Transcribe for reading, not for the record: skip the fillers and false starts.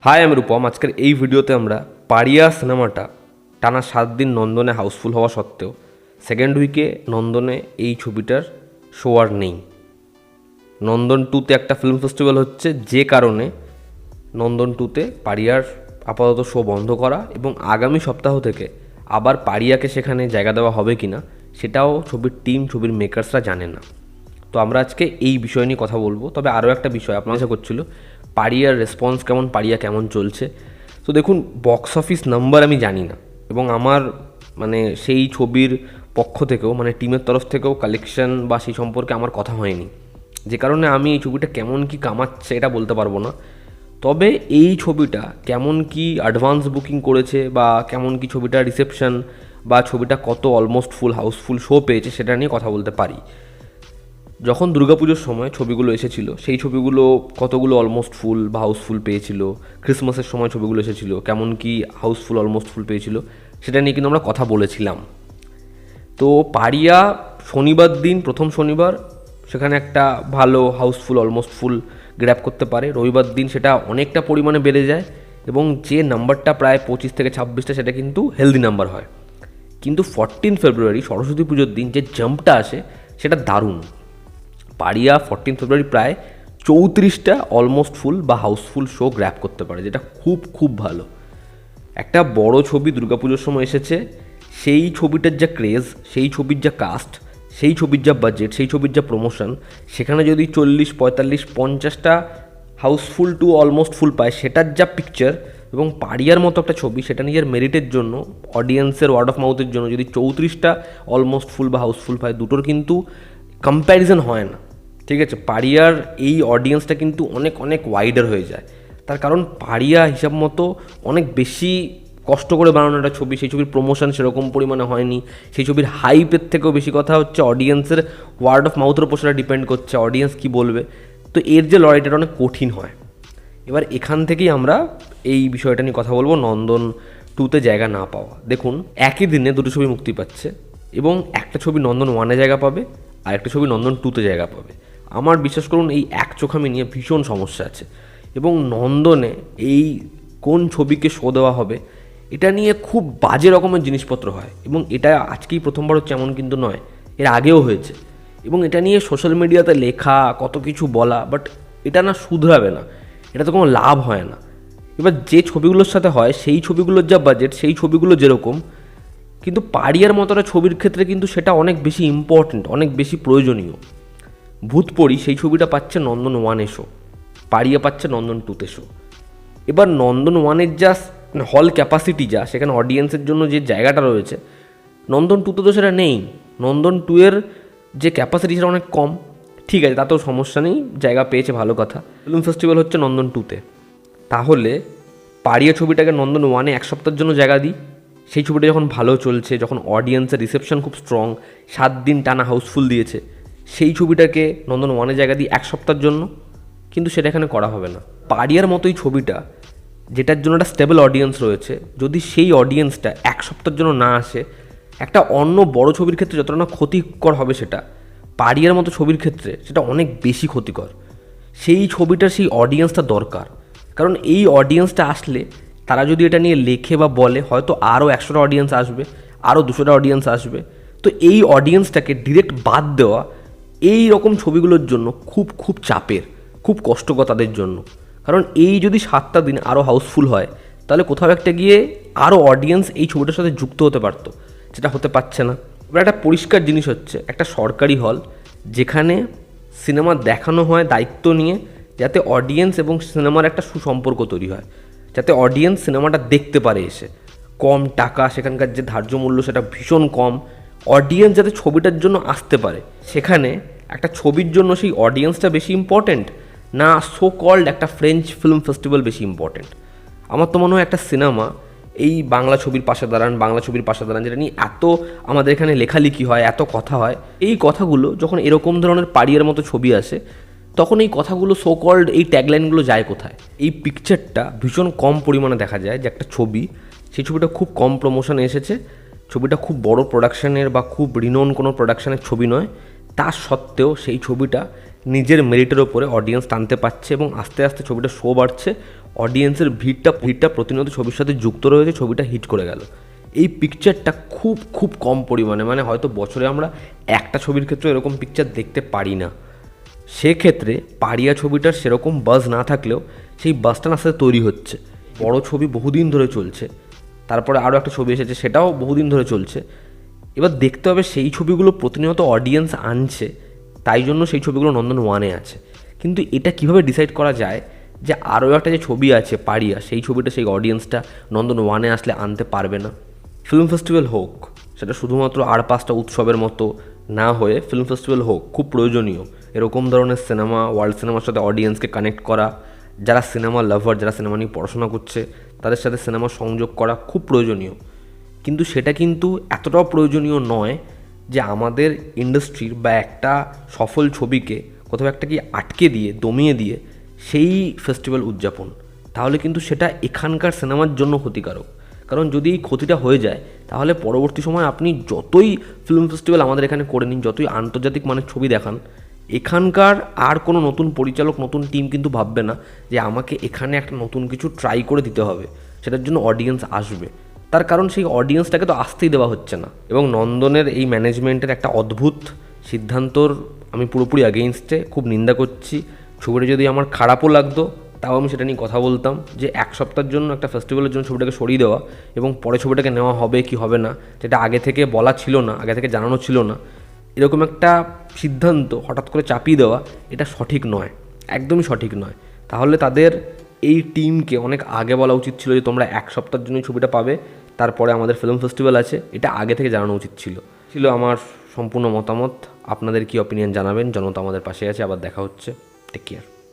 High, আমি রূপম। আজকের এই ভিডিওতে আমরা পারিয়া সিনেমাটা টানা 7 দিন নন্দনে হাউসফুল হওয়া সত্ত্বেও সেকেন্ড উইকে নন্দনে এই ছবিটার শো আর নেই। নন্দন 2তে একটা ফিল্ম ফেস্টিভ্যাল হচ্ছে, যে কারণে নন্দন 2তে পারিয়ার আপাতত শো বন্ধ করা, এবং আগামী সপ্তাহ থেকে আবার পারিয়াকে সেখানে জায়গা দেওয়া হবে কি না সেটাও ছবির টিম, ছবির মেকার্সরা জানে না। তো আমরা আজকে এই বিষয় নিয়ে কথা বলবো। তবে আরও একটা বিষয় আপনার কাছে করছিল, পারিয়ার রেসপন্স কেমন, পারিয়া কেমন চলছে। তো দেখুন, বক্স অফিস নাম্বার আমি জানি না, এবং আমার সেই ছবির পক্ষ থেকেও টিমের তরফ থেকেও কালেকশন বা সেই সম্পর্কে আমার কথা হয়নি, যে কারণে আমি এই ছবিটা কেমন কি কামাচ্ছে এটা বলতে পারবো না। তবে এই ছবিটা কেমন কি অ্যাডভান্স বুকিং করেছে, বা কেমন কি ছবিটা রিসেপশন, বা ছবিটা কত অলমোস্ট ফুল হাউসফুল শো পেয়েছে, সেটা নিয়ে কথা বলতে পারি। যখন দুর্গাপুজোর সময় ছবিগুলো এসেছিলো, সেই ছবিগুলো কতগুলো অলমোস্ট ফুল বা হাউসফুল পেয়েছিল, ক্রিসমাসের সময় ছবিগুলো এসেছিলো কেমন কি হাউসফুল অলমোস্ট ফুল পেয়েছিল, সেটা নিয়ে কিন্তু আমরা কথা বলেছিলাম। তো পারিয়া শনিবার দিন, প্রথম শনিবার, সেখানে একটা ভালো হাউসফুল অলমোস্ট ফুল গ্র্যাব করতে পারে। রবিবার দিন সেটা অনেকটা পরিমাণে বেড়ে যায়, এবং যে নাম্বারটা প্রায় 25 থেকে 26টা, সেটা কিন্তু হেলদি নাম্বার হয়। কিন্তু 14 ফেব্রুয়ারি সরস্বতী পুজোর দিন যে জাম্পটা আসে, সেটা দারুণ। পারিয়া 14 ফেব্রুয়ারি প্রায় 34টা অলমোস্ট ফুল বা হাউসফুল শো গ্র্যাব করতে পারে, যেটা খুব খুব ভালো। একটা বড় ছবি দুর্গাপুজোর সময় এসেছে, সেই ছবিটার যা ক্রেজ, সেই ছবির যা কাস্ট, সেই ছবির যা বাজেট, সেই ছবির যা প্রমোশন, সেখানে যদি 40, 45, 50টা হাউসফুল টু অলমোস্ট ফুল পায়, সেটার যা পিকচার, এবং পারিয়ার মতো একটা ছবি সেটা নিজের মেরিটের জন্য, অডিয়েন্সের ওয়ার্ড অফ মাউথের জন্য যদি 34টা অলমোস্ট ফুল বা হাউসফুল পায়, দুটোর কিন্তু কম্প্যারিজন হয় না। ঠিক আছে, পারিয়ার এই অডিয়েন্সটা কিন্তু অনেক অনেক ওয়াইডার হয়ে যায়। তার কারণ পারিয়া হিসাব মতো অনেক বেশি কষ্ট করে বানানো একটা ছবি, সেই ছবির প্রমোশন সেরকম পরিমাণে হয়নি, সেই ছবির হাইপের থেকেও বেশি কথা হচ্ছে অডিয়েন্সের ওয়ার্ড অফ মাউথের উপর সেটা ডিপেন্ড করছে, অডিয়েন্স কী বলবে। তো এর যে লড়াইটা অনেক কঠিন হয়। এবার এখান থেকেই আমরা এই বিষয়টা নিয়ে কথা বলবো, নন্দন 2তে জায়গা না পাওয়া। দেখুন, একই দিনে দুটো ছবি মুক্তি পাচ্ছে, এবং একটা ছবি নন্দন 1-এ জায়গা পাবে, আর একটা ছবি নন্দন 2তে জায়গা পাবে। আমার বিশ্বাস করুন, এই এক চোখামি নিয়ে ভীষণ সমস্যা আছে, এবং নন্দনে এই কোন ছবিকে শো দেওয়া হবে এটা নিয়ে খুব বাজে রকমের জিনিসপত্র হয়, এবং এটা আজকেই প্রথমবার হচ্ছে এমন কিন্তু নয়, এর আগেও হয়েছে। এবং এটা নিয়ে সোশ্যাল মিডিয়াতে লেখা, কত কিছু বলা, বাট এটা না শুধরাবে না, এটাতে কোনো লাভ হয় না। এবার যে ছবিগুলোর সাথে হয়, সেই ছবিগুলোর যা বাজেট, সেই ছবিগুলো যেরকম, কিন্তু পারিয়ার মতো একটা ছবির ক্ষেত্রে কিন্তু সেটা অনেক বেশি ইম্পর্ট্যান্ট, অনেক বেশি প্রয়োজনীয়। ভূতপরি সেই ছবিটা পাচ্ছে নন্দন 1-এ শো, পারিয়া পাচ্ছে নন্দন 2তে শো। এবার নন্দন 1-এর যা হল ক্যাপাসিটি, যা সেখানে অডিয়েন্সের জন্য যে জায়গাটা রয়েছে, নন্দন 2তে তো সেটা নেই। নন্দন 2-এর যে ক্যাপাসিটি সেটা অনেক কম। ঠিক আছে, তাতেও সমস্যা নেই, জায়গা পেয়েছে, ভালো কথা। ফিল্ম ফেস্টিভ্যাল হচ্ছে নন্দন 2তে, তাহলে পারিয়া ছবিটাকে নন্দন 1-এ এক সপ্তাহের জন্য জায়গা দিই। সেই ছবিটা যখন ভালো চলছে, যখন অডিয়েন্সের রিসেপশন খুব স্ট্রং, 7 দিন টানা হাউসফুল দিয়েছে, সেই ছবিটাকে নন্দন 1-এ জায়গা দিই এক সপ্তাহের জন্য। কিন্তু সেটা এখানে করা হবে না। পারিয়ার মতোই ছবিটা, যেটার জন্য একটা স্টেবল অডিয়েন্স রয়েছে, যদি সেই অডিয়েন্সটা এক সপ্তাহের জন্য না আসে, একটা অন্য বড় ছবির ক্ষেত্রে যতটা না ক্ষতিকর হবে, সেটা পারিয়ার মতো ছবির ক্ষেত্রে সেটা অনেক বেশি ক্ষতিকর। সেই ছবিটার সেই অডিয়েন্সটা দরকার, কারণ এই অডিয়েন্সটা আসলে তারা যদি এটা নিয়ে লেখে বা বলে, হয়তো আরও 100টা অডিয়েন্স আসবে, আরও 200টা অডিয়েন্স আসবে। তো এই অডিয়েন্সটাকে ডিরেক্ট বাদ দেওয়া এই রকম ছবিগুলোর জন্য খুব খুব চাপের, খুব কষ্টকর তাদের জন্য। কারণ এই যদি 7টা দিন আরও হাউসফুল হয়, তাহলে কোথাও একটা গিয়ে আরও অডিয়েন্স এই ছবিটার সাথে যুক্ত হতে পারতো, যেটা হতে পারছে না। এবার একটা পরিষ্কার জিনিস হচ্ছে, একটা সরকারি হল যেখানে সিনেমা দেখানো হয় দায়িত্ব নিয়ে, যাতে অডিয়েন্স এবং সিনেমার একটা সুসম্পর্ক তৈরি হয়, যাতে অডিয়েন্স সিনেমাটা দেখতে পারে এসে। কম টাকা, সেখানকার যে ধার্য মূল্য সেটা ভীষণ কম, অডিয়েন্স যাতে ছবিটার জন্য আসতে পারে। সেখানে একটা ছবির জন্য সেই অডিয়েন্সটা বেশি ইম্পর্ট্যান্ট, না সো কল্ড একটা ফ্রেঞ্চ ফিল্ম ফেস্টিভ্যাল বেশি ইম্পর্ট্যান্ট? আমার তো মনে হয় একটা সিনেমা এই বাংলা ছবির পাশে দাঁড়ান, বাংলা ছবির পাশে দাঁড়ান, যেটা নিয়ে এত আমাদের এখানে লেখালেখি হয়, এত কথা হয়, এই কথাগুলো যখন এরকম ধরনের পারিয়ার মতো ছবি আসে, তখন এই কথাগুলো সো কল্ড এই ট্যাগলাইনগুলো যায় কোথায়? এই পিকচারটা ভীষণ কম পরিমাণে দেখা যায়, যে একটা ছবি, সেই ছবিটা খুব কম প্রমোশনে এসেছে, ছবিটা খুব বড় প্রোডাকশানের বা খুব রিনোন কোনো প্রোডাকশানের ছবি নয়, তা সত্ত্বেও সেই ছবিটা নিজের মেরিটের ওপরে অডিয়েন্স টানতে পারছে, এবং আস্তে আস্তে ছবিটা শো বাড়ছে, অডিয়েন্সের ভিড়টা প্রতিনিয়ত ছবির সাথে যুক্ত রয়েছে, ছবিটা হিট করে গেল। এই পিকচারটা খুব খুব কম পরিমাণে, মানে হয়তো বছরে আমরা একটা ছবির ক্ষেত্রে এরকম পিকচার দেখতে পারি না। সেক্ষেত্রে পাড়িয়া ছবিটার সেরকম বাজ না থাকলেও সেই বাজটা আস্তে আস্তে তৈরি হচ্ছে। বড় ছবি বহুদিন ধরে চলছে, তারপরে আরও একটা ছবি এসেছে, সেটাও বহুদিন ধরে চলছে। এবার দেখতে হবে সেই ছবিগুলো প্রতিনিয়ত অডিয়েন্স আনছে, তাই জন্য সেই ছবিগুলো নন্দন ওয়ানে আছে। কিন্তু এটা কিভাবে ডিসাইড করা যায় যে আরও একটা যে ছবি আছে পাড়িয়া, সেই ছবিটা সেই অডিয়েন্সটা নন্দন ওয়ানে আসলে আনতে পারবে না? ফিল্ম ফেস্টিভ্যাল হোক, সেটা শুধুমাত্র আর 5টা উৎসবের মতো না হয়ে ফিল্ম ফেস্টিভ্যাল হোক, খুব প্রয়োজনীয়। এরকম ধরনের সিনেমা, ওয়ার্ল্ড সিনেমার সাথে অডিয়েন্সকে কানেক্ট করা, যারা সিনেমা লাভার, যারা সিনেমা নিয়ে পড়াশোনা করছে, তাদের সাথে সিনেমা সংযোগ করা খুব প্রয়োজনীয়। কিন্তু সেটা কিন্তু এতটাও প্রয়োজনীয় নয় যে আমাদের ইন্ডাস্ট্রির বা একটা সফল ছবিকে কোথাও একটা কি আটকে দিয়ে, দমিয়ে দিয়ে সেই ফেস্টিভ্যাল উদযাপন, তাহলে কিন্তু সেটা এখানকার সিনেমার জন্য ক্ষতিকারক। কারণ যদি এই ক্ষতিটা হয়ে যায়, তাহলে পরবর্তী সময় আপনি যতই ফিল্ম ফেস্টিভ্যাল আমাদের এখানে করে নিন, যতই আন্তর্জাতিক মানের ছবি দেখান, এখানকার আর কোনো নতুন পরিচালক, নতুন টিম কিন্তু ভাববে না যে আমাকে এখানে একটা নতুন কিছু ট্রাই করে দিতে হবে, সেটার জন্য অডিয়েন্স আসবে। তার কারণ সেই অডিয়েন্সটাকে তো আসতেই দেওয়া হচ্ছে না। এবং নন্দনের এই ম্যানেজমেন্টের একটা অদ্ভুত সিদ্ধান্তর আমি পুরোপুরি অ্যাগেইনস্টে, খুব নিন্দা করছি। ছবিটা যদি আমার খারাপও লাগতো, তাও আমি সেটা নিয়ে কথা বলতাম যে এক সপ্তাহের জন্য একটা ফেস্টিভ্যালের জন্য ছবিটাকে সরিয়ে দেওয়া এবং পরে ছবিটাকে নেওয়া হবে কি হবে না, যেটা আগে থেকে বলা ছিল না, আগে থেকে জানানো ছিল না, এরকম একটা সিদ্ধান্ত হঠাৎ করে চাপিয়ে দেওয়া, এটা সঠিক নয়, একদমই সঠিক নয়। তাহলে তাদের এই টিমকে অনেক আগে বলা উচিত ছিল যে তোমরা এক সপ্তাহের জন্যই ছবিটা পাবে, তারপরে আমাদের ফিল্ম ফেস্টিভ্যাল আছে, এটা আগে থেকে জানানো উচিত ছিল আমার সম্পূর্ণ মতামত। আপনাদের কি অপিনিয়ন জানাবেন। জনতা আমাদের পাশে আছে। আবার দেখা হচ্ছে। Take care.